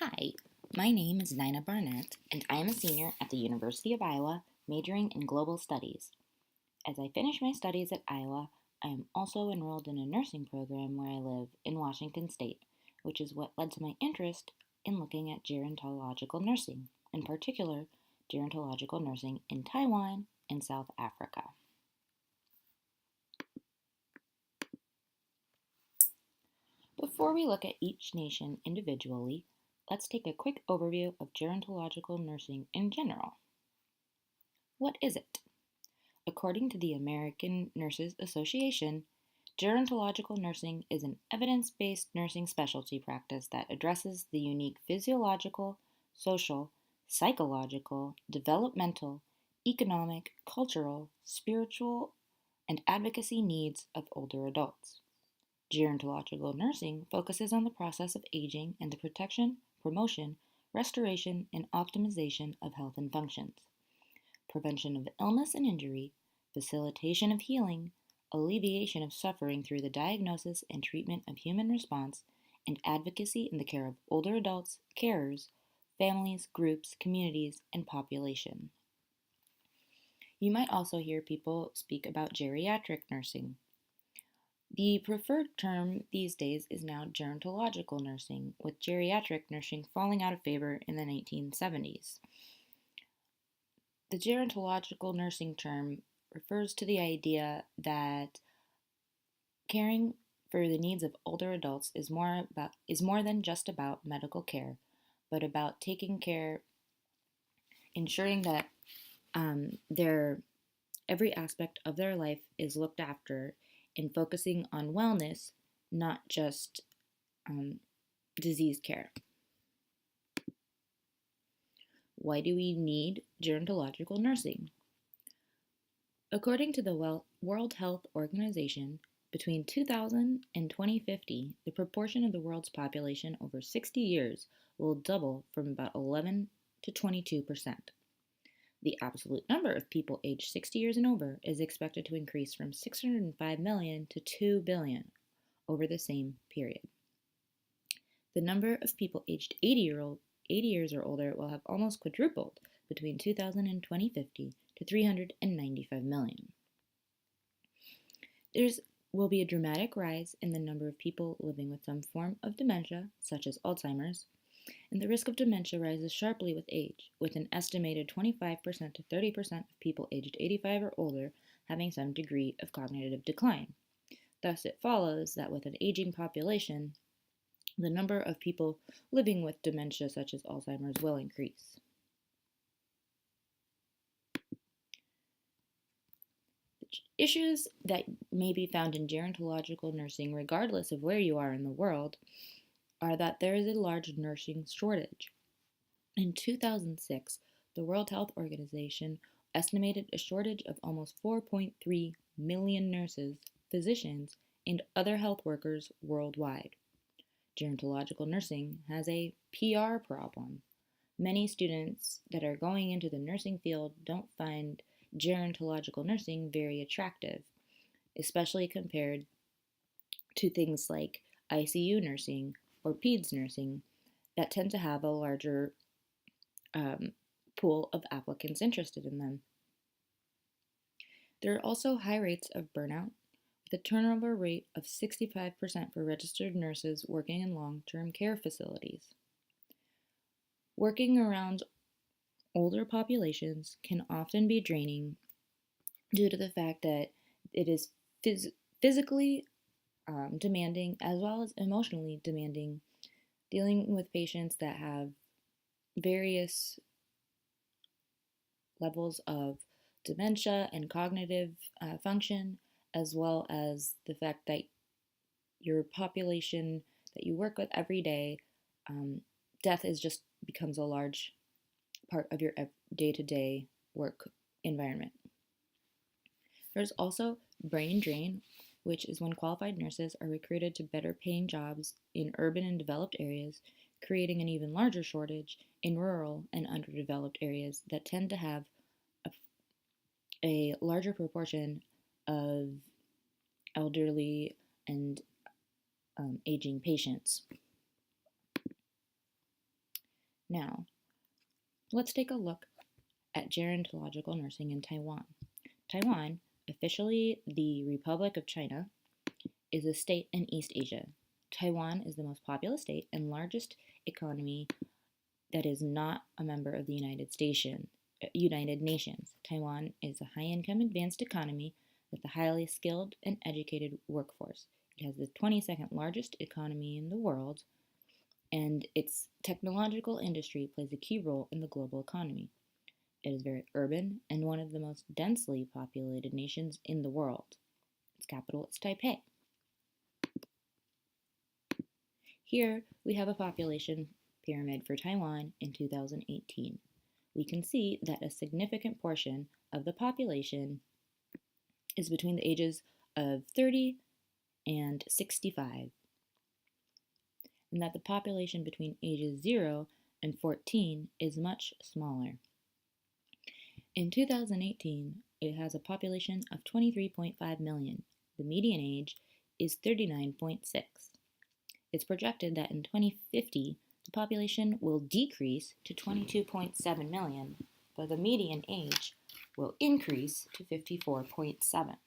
Hi, my name is Nina Barnett, and I am a senior at the University of Iowa, majoring in global studies. As I finish my studies at Iowa, I am also enrolled in a nursing program where I live in Washington State, which is what led to my interest in looking at gerontological nursing, in particular, gerontological nursing in Taiwan and South Africa. Before we look at each nation individually, let's take a quick overview of gerontological nursing in general. What is it? According to the American Nurses Association, gerontological nursing is an evidence based nursing specialty practice that addresses the unique physiological, social, psychological, developmental, economic, cultural, spiritual, and advocacy needs of older adults. Gerontological nursing focuses on the process of aging and the protection, promotion, restoration, and optimization of health and functions, prevention of illness and injury, facilitation of healing, alleviation of suffering through the diagnosis and treatment of human response, and advocacy in the care of older adults, carers, families, groups, communities, and population. You might also hear people speak about geriatric nursing. The preferred term these days is now gerontological nursing, with geriatric nursing falling out of favor in the 1970s. The gerontological nursing term refers to the idea that caring for the needs of older adults is more than just about medical care, but about taking care, ensuring that their every aspect of their life is looked after, and focusing on wellness, not just disease care. Why do we need gerontological nursing? According to the World Health Organization, between 2000 and 2050, the proportion of the world's population over 60 years will double from about 11 to 22%. The absolute number of people aged 60 years and over is expected to increase from 605 million to 2 billion over the same period. The number of people aged 80 years or older will have almost quadrupled between 2000 and 2050 to 395 million. There will be a dramatic rise in the number of people living with some form of dementia, such as Alzheimer's, and the risk of dementia rises sharply with age, with an estimated 25% to 30% of people aged 85 or older having some degree of cognitive decline. Thus, it follows that with an aging population, the number of people living with dementia, such as Alzheimer's, will increase. Issues that may be found in gerontological nursing, regardless of where you are in the world, are that there is a large nursing shortage. In 2006, the World Health Organization estimated a shortage of almost 4.3 million nurses, physicians, and other health workers worldwide. Gerontological nursing has a PR problem. Many students that are going into the nursing field don't find gerontological nursing very attractive, especially compared to things like ICU nursing or PEDS nursing that tend to have a larger pool of applicants interested in them. There are also high rates of burnout, with a turnover rate of 65% for registered nurses working in long-term care facilities. Working around older populations can often be draining due to the fact that it is physically demanding as well as emotionally demanding, dealing with patients that have various levels of dementia and cognitive function, as well as the fact that your population that you work with every day, death is just becomes a large part of your day-to-day work environment. There's also brain drain, which is when qualified nurses are recruited to better paying jobs in urban and developed areas, creating an even larger shortage in rural and underdeveloped areas that tend to have a larger proportion of elderly and aging patients. Now, let's take a look at gerontological nursing in Taiwan. Taiwan, officially the Republic of China, is a state in East Asia. Taiwan is the most populous state and largest economy that is not a member of the United Nations. Taiwan is a high-income advanced economy with a highly skilled and educated workforce. It has the 22nd largest economy in the world, and its technological industry plays a key role in the global economy. It is very urban and one of the most densely populated nations in the world. Its capital is Taipei. Here we have a population pyramid for Taiwan in 2018. We can see that a significant portion of the population is between the ages of 30 and 65, and that the population between ages 0 and 14 is much smaller. In 2018, it has a population of 23.5 million. The median age is 39.6. It's projected that in 2050, the population will decrease to 22.7 million, but the median age will increase to 54.7.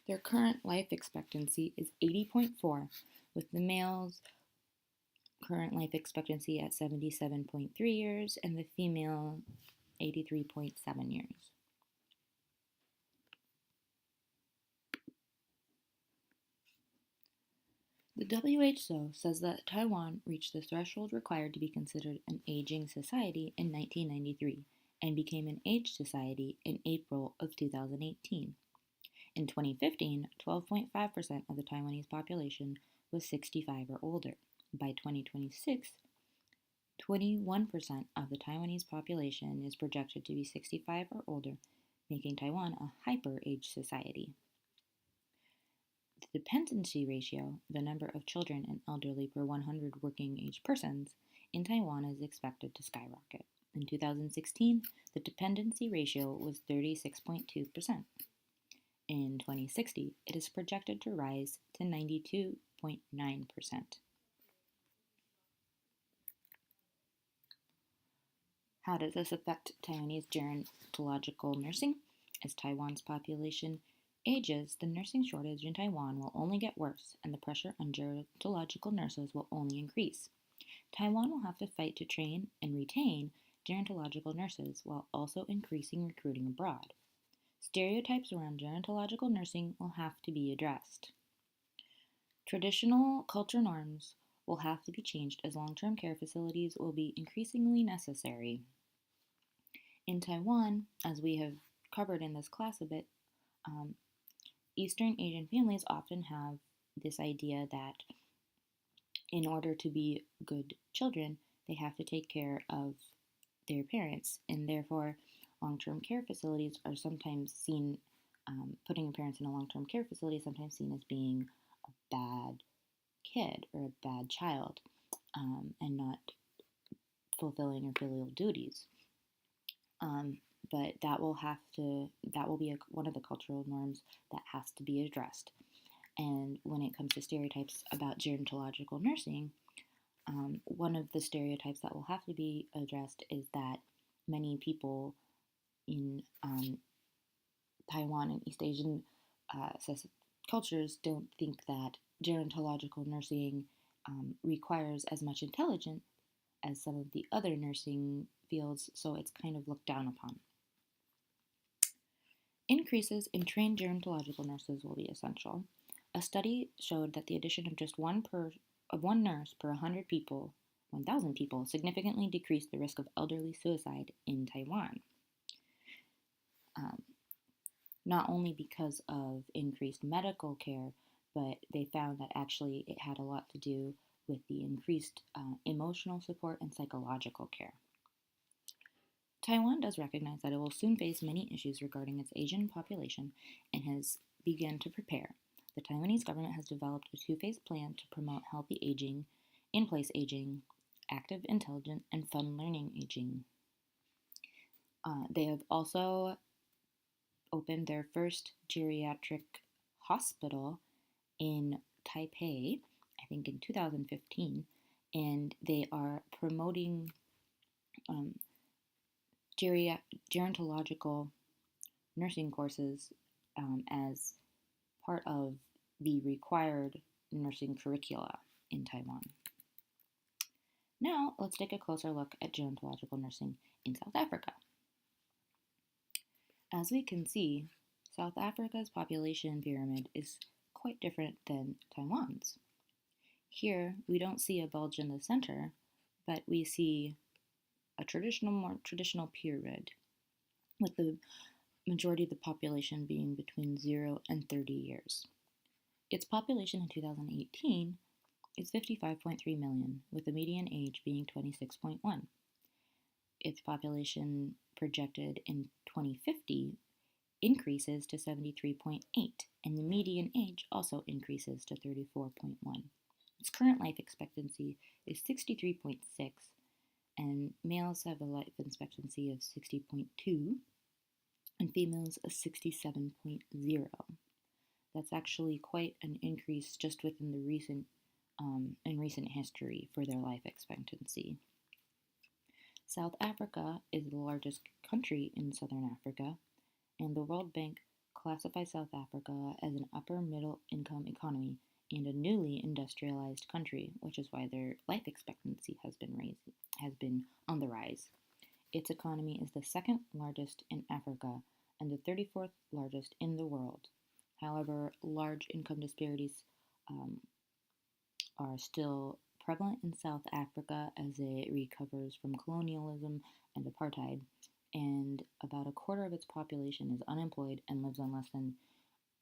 Their current life expectancy is 80.4, with the male's current life expectancy at 77.3 years and the female 83.7 years. The WHO says that Taiwan reached the threshold required to be considered an aging society in 1993 and became an aged society in April of 2018. In 2015, 12.5% of the Taiwanese population was 65 or older. By 2026, 21% of the Taiwanese population is projected to be 65 or older, making Taiwan a hyper-aged society. The dependency ratio, the number of children and elderly per 100 working-age persons, in Taiwan is expected to skyrocket. In 2016, the dependency ratio was 36.2%. In 2060, it is projected to rise to 92.9%. How does this affect Taiwanese gerontological nursing? As Taiwan's population ages, the nursing shortage in Taiwan will only get worse, and the pressure on gerontological nurses will only increase. Taiwan will have to fight to train and retain gerontological nurses while also increasing recruiting abroad. Stereotypes around gerontological nursing will have to be addressed. Traditional culture norms will have to be changed as long-term care facilities will be increasingly necessary. In Taiwan, as we have covered in this class a bit, Eastern Asian families often have this idea that in order to be good children, they have to take care of their parents, and therefore long-term care facilities are sometimes seen, putting a parent in a long-term care facility is sometimes seen as being a bad kid or a bad child, and not fulfilling your filial duties. But that will be one of the cultural norms that has to be addressed. And when it comes to stereotypes about gerontological nursing, one of the stereotypes that will have to be addressed is that many people in Taiwan and East Asian cultures don't think that gerontological nursing requires as much intelligence as some of the other nursing fields, so it's kind of looked down upon. Increases in trained gerontological nurses will be essential. A study showed that the addition of just one nurse per 1,000 people significantly decreased the risk of elderly suicide in Taiwan. Not only because of increased medical care, but they found that actually it had a lot to do with the increased emotional support and psychological care. Taiwan does recognize that it will soon face many issues regarding its Asian population and has begun to prepare. The Taiwanese government has developed a two-phase plan to promote healthy aging, in-place aging, active, intelligent, and fun learning aging. They have also opened their first geriatric hospital in Taipei, I think in 2015, and they are promoting um, gerontological nursing courses as part of the required nursing curricula in Taiwan. Now, let's take a closer look at gerontological nursing in South Africa. As we can see, South Africa's population pyramid is quite different than Taiwan's. Here, we don't see a bulge in the center, but we see a more traditional pyramid, with the majority of the population being between 0 and 30 years. Its population in 2018 is 55.3 million, with the median age being 26.1. Its population projected in 2050 increases to 73.8, and the median age also increases to 34.1. Its current life expectancy is 63.6, and males have a life expectancy of 60.2, and females a 67.0. That's actually quite an increase just within the recent history for their life expectancy. South Africa is the largest country in southern Africa, and the World Bank classifies South Africa as an upper middle income economy and a newly industrialized country, which is why their life expectancy has been on the rise. Its economy is the second largest in Africa and the 34th largest in the world. However, large income disparities are still prevalent in South Africa as it recovers from colonialism and apartheid, and about a quarter of its population is unemployed and lives on less than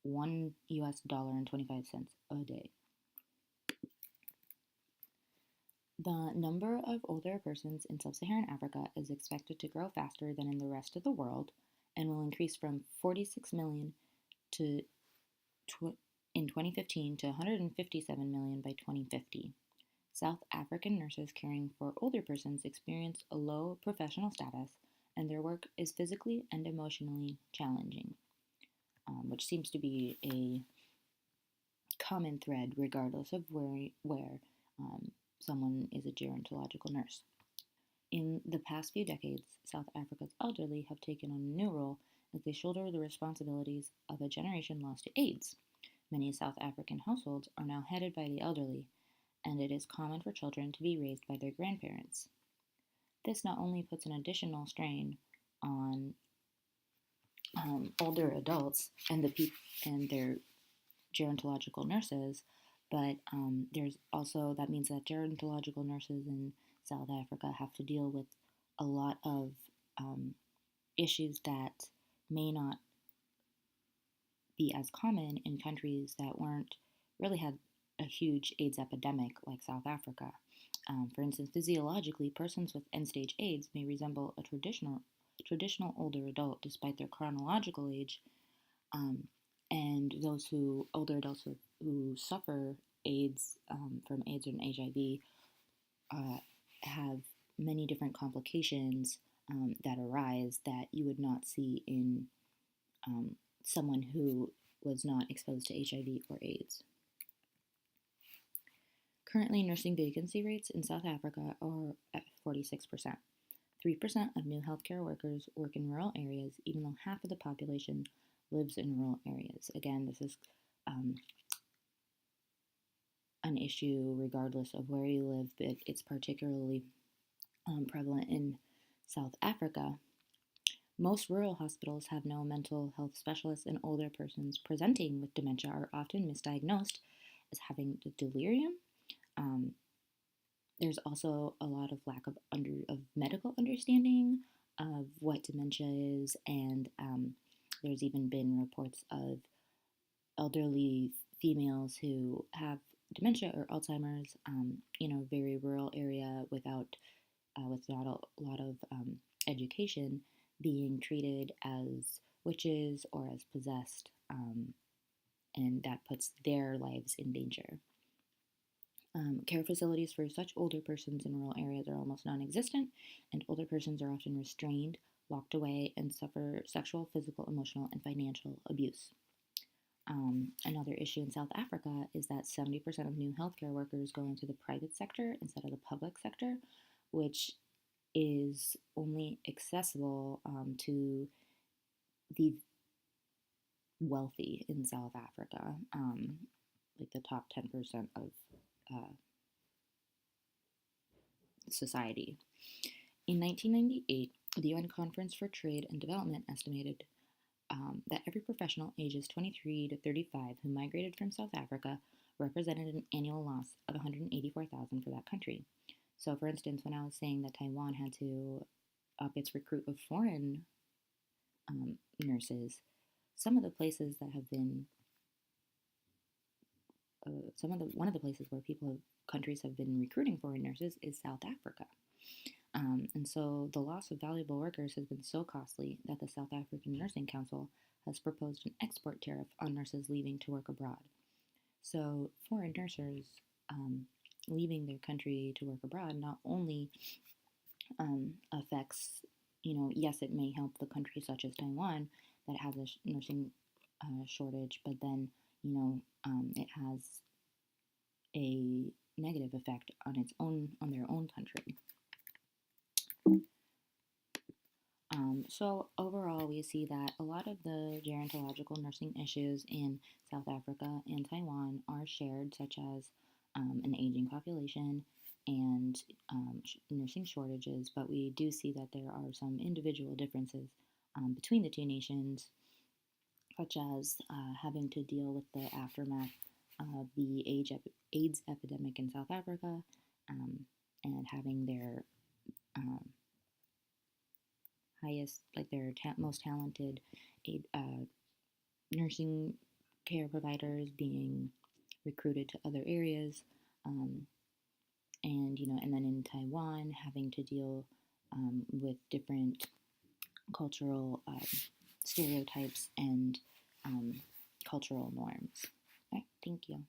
$1.25 a day. The number of older persons in sub-Saharan Africa is expected to grow faster than in the rest of the world and will increase from 46 million to in 2015 to 157 million by 2050. South African nurses caring for older persons experience a low professional status, and their work is physically and emotionally challenging, which seems to be a common thread regardless of where someone is a gerontological nurse. In the past few decades, South Africa's elderly have taken on a new role as they shoulder the responsibilities of a generation lost to AIDS. Many South African households are now headed by the elderly, and it is common for children to be raised by their grandparents. This not only puts an additional strain on older adults and their gerontological nurses, but that means that gerontological nurses in South Africa have to deal with a lot of issues that may not be as common in countries that weren't really had a huge AIDS epidemic like South Africa. For instance, physiologically, persons with end-stage AIDS may resemble a traditional older adult despite their chronological age, and older adults who suffer AIDS from AIDS and HIV have many different complications that arise that you would not see in someone who was not exposed to HIV or AIDS. Currently, nursing vacancy rates in South Africa are at 46%. 3% of new healthcare workers work in rural areas, even though half of the population lives in rural areas. Again, this is an issue regardless of where you live, but it's particularly prevalent in South Africa. Most rural hospitals have no mental health specialists, and older persons presenting with dementia are often misdiagnosed as having delirium. There's also a lot of lack of medical understanding of what dementia is, and there's even been reports of elderly females who have dementia or Alzheimer's in a very rural area with not a lot of education, being treated as witches or as possessed, and that puts their lives in danger. Care facilities for such older persons in rural areas are almost non-existent, and older persons are often restrained, locked away, and suffer sexual, physical, emotional, and financial abuse. Another issue in South Africa is that 70% of new healthcare workers go into the private sector instead of the public sector, which is only accessible to the wealthy in South Africa, like the top 10% of uh, society. In 1998, the UN Conference for Trade and Development estimated that every professional ages 23 to 35 who migrated from South Africa represented an annual loss of 184,000 for that country. So, for instance, when I was saying that Taiwan had to up its recruit of foreign nurses, some of the places that have been one of the places where countries have been recruiting foreign nurses is South Africa. And so the loss of valuable workers has been so costly that the South African Nursing Council has proposed an export tariff on nurses leaving to work abroad. So foreign nurses leaving their country to work abroad not only affects, yes, it may help the country such as Taiwan that has a nursing shortage, but then, it has a negative effect on their own country. So overall, we see that a lot of the gerontological nursing issues in South Africa and Taiwan are shared, such as an aging population and nursing shortages, but we do see that there are some individual differences between the two nations, such as having to deal with the aftermath of the AIDS epidemic in South Africa and having their most talented nursing care providers being recruited to other areas, and then in Taiwan having to deal with different cultural stereotypes and cultural norms. All right, thank you.